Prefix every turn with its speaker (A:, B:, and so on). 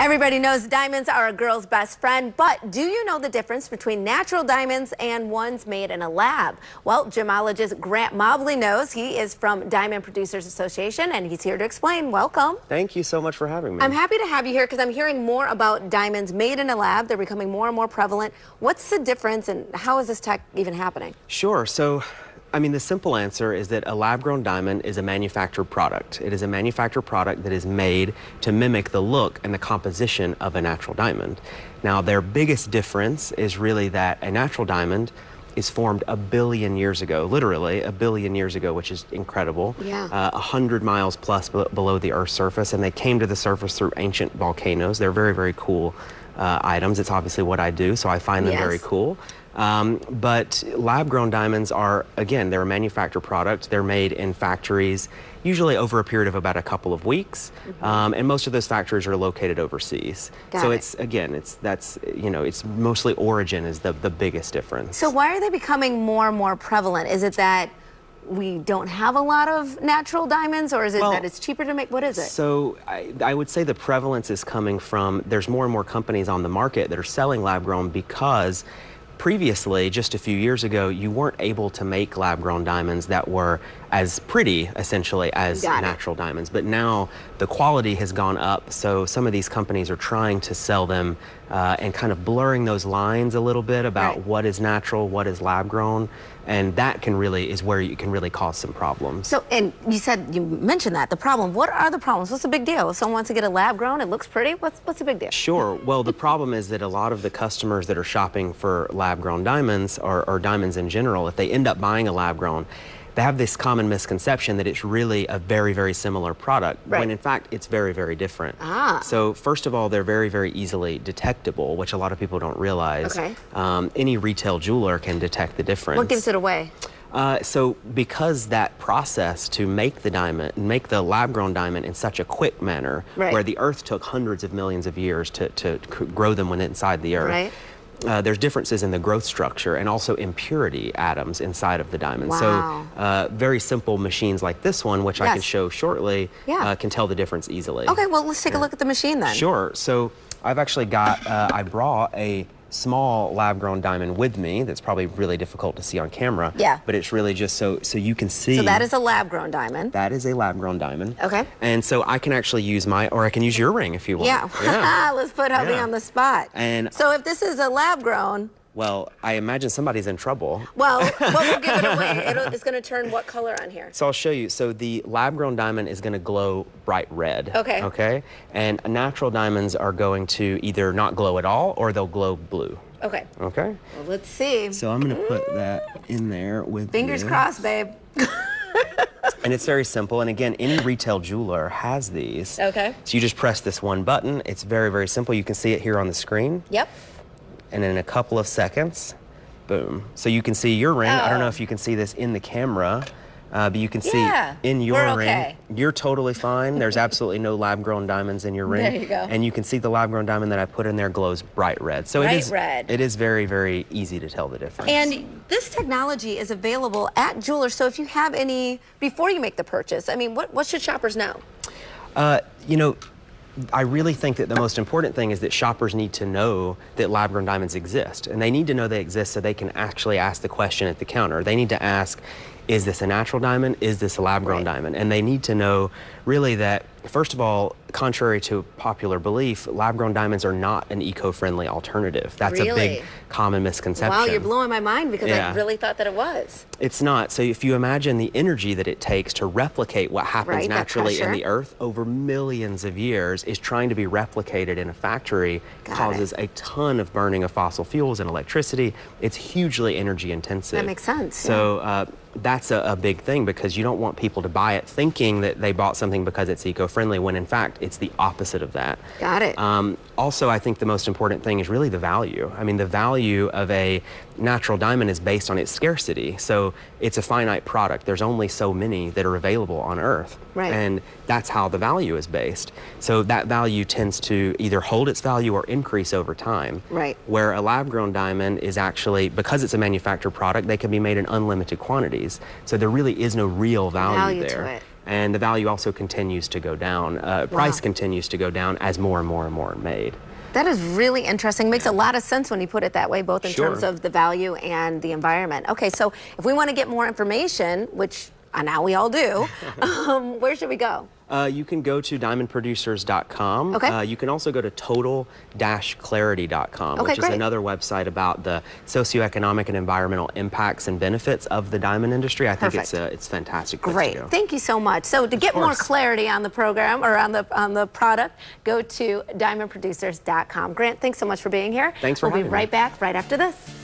A: Everybody knows diamonds are a girl's best friend, but do you know the difference between natural diamonds and ones made in a lab? Well, gemologist Grant Mobley knows. He is from Diamond Producers Association, and he's here to explain. Welcome.
B: Thank you so much for having me.
A: I'm happy to have you here because I'm hearing more about diamonds made in a lab. They're becoming more and more prevalent. What's the difference, and how is this tech even happening?
B: Sure. So, the simple answer is that a lab-grown diamond is a manufactured product. It is a manufactured product that is made to mimic the look and the composition of a natural diamond. Now, their biggest difference is really that a natural diamond is formed 1 billion years ago, literally 1 billion years ago, which is incredible.
A: Yeah.
B: 100 miles plus below the Earth's surface, and they came to the surface through ancient volcanoes. They're very, very cool items. It's obviously what I do, so I find them very cool. But lab-grown diamonds are, again, they're a manufactured product. They're made in factories, usually over a period of about a couple of weeks, and most of those factories are located overseas. It's mostly origin is the biggest difference.
A: So why are they becoming more and more prevalent? Is it that we don't have a lot of natural diamonds, or is it that it's cheaper to make? What is it?
B: So I would say the prevalence is coming from, there's more and more companies on the market that are selling lab-grown because previously, just a few years ago, you weren't able to make lab-grown diamonds that were as pretty, essentially, as natural diamonds. But now the quality has gone up, so some of these companies are trying to sell them and kind of blurring those lines a little bit about what is natural, what is lab-grown, and that is where you can really cause some problems.
A: So, and you mentioned that, the problem. What are the problems? What's the big deal? If someone wants to get a lab-grown, it looks pretty, what's the big deal?
B: Sure. Well, the problem is that a lot of the customers that are shopping for lab-grown diamonds, or diamonds in general, if they end up buying a lab-grown, they have this common misconception that it's really a very, very similar product, when in fact it's very, very different. So first of all, they're very, very easily detectable, which a lot of people don't realize. Any retail jeweler can detect the difference.
A: What gives it away?
B: So because that process to make the diamond, make the lab-grown diamond in such a quick manner, where the Earth took hundreds of millions of years to grow them when inside the Earth, there's differences in the growth structure and also impurity atoms inside of the diamond. So very simple machines like this one, which I can show shortly, can tell the difference easily.
A: Okay, well, let's take a look at the machine then.
B: Sure. So I've actually got, I brought a small lab-grown diamond with me that's probably really difficult to see on camera. But it's really just so you can see.
A: So that is a lab-grown diamond.
B: That is a lab-grown diamond.
A: Okay.
B: And so I can actually use or I can use your ring if you want.
A: Let's put hubby on the spot.
B: And
A: so if this is a lab-grown,
B: well, I imagine somebody's in trouble.
A: Well, we'll give it away. It's going to turn what color on here?
B: So I'll show you. So the lab-grown diamond is going to glow bright red.
A: Okay.
B: Okay. And natural diamonds are going to either not glow at all or they'll glow blue.
A: Okay.
B: Okay.
A: Well, let's see.
B: So I'm going to put that in there with
A: Fingers crossed, babe.
B: And it's very simple. And again, any retail jeweler has these.
A: Okay.
B: So you just press this one button. It's very, very simple. You can see it here on the screen.
A: Yep.
B: And in a couple of seconds, boom. So you can see your ring. I don't know if you can see this in the camera, but you can see in your ring. You're totally fine. There's absolutely no lab-grown diamonds in your ring.
A: There you go.
B: And you can see the lab-grown diamond that I put in there glows bright red. So it is very, very easy to tell the difference.
A: And this technology is available at jewelers. So if you have any, before you make the purchase, what should shoppers know?
B: I really think that the most important thing is that shoppers need to know that lab-grown diamonds exist. And they need to know they exist so they can actually ask the question at the counter. They need to ask, is this a natural diamond? Is this a lab-grown diamond? And they need to know really that, first of all, contrary to popular belief, lab-grown diamonds are not an eco-friendly alternative. That's a big common misconception.
A: Wow, you're blowing my mind because I really thought that it was.
B: It's not. So if you imagine the energy that it takes to replicate what happens naturally in the Earth over millions of years is trying to be replicated in a factory, causes a ton of burning of fossil fuels and electricity. It's hugely energy intensive.
A: That makes sense.
B: So that's a big thing because you don't want people to buy it thinking that they bought something because it's eco-friendly when in fact it's the opposite of that.
A: Got it.
B: Also, I think the most important thing is really the value. The value of a natural diamond is based on its scarcity. So it's a finite product. There's only so many that are available on Earth. And that's how the value is based. So that value tends to either hold its value or increase over time. Where a lab-grown diamond is actually, because it's a manufactured product, they can be made in unlimited quantities. So there really is no real value there. and the value also continues to go down. Price continues to go down as more and more and more are made.
A: That is really interesting. Makes a lot of sense when you put it that way, both in terms of the value and the environment. Okay, so if we want to get more information, which now we all do, where should we go?
B: You can go to diamondproducers.com.
A: Okay.
B: You can also go to total-clarity.com,
A: Okay,
B: which is
A: great.
B: another website about the socioeconomic and environmental impacts and benefits of the diamond industry. I think it's fantastic.
A: Great. Thank you so much. So to get more clarity on the program or on the product, go to diamondproducers.com. Grant, thanks so much for being here.
B: Thanks for having me.
A: We'll be right back right after this.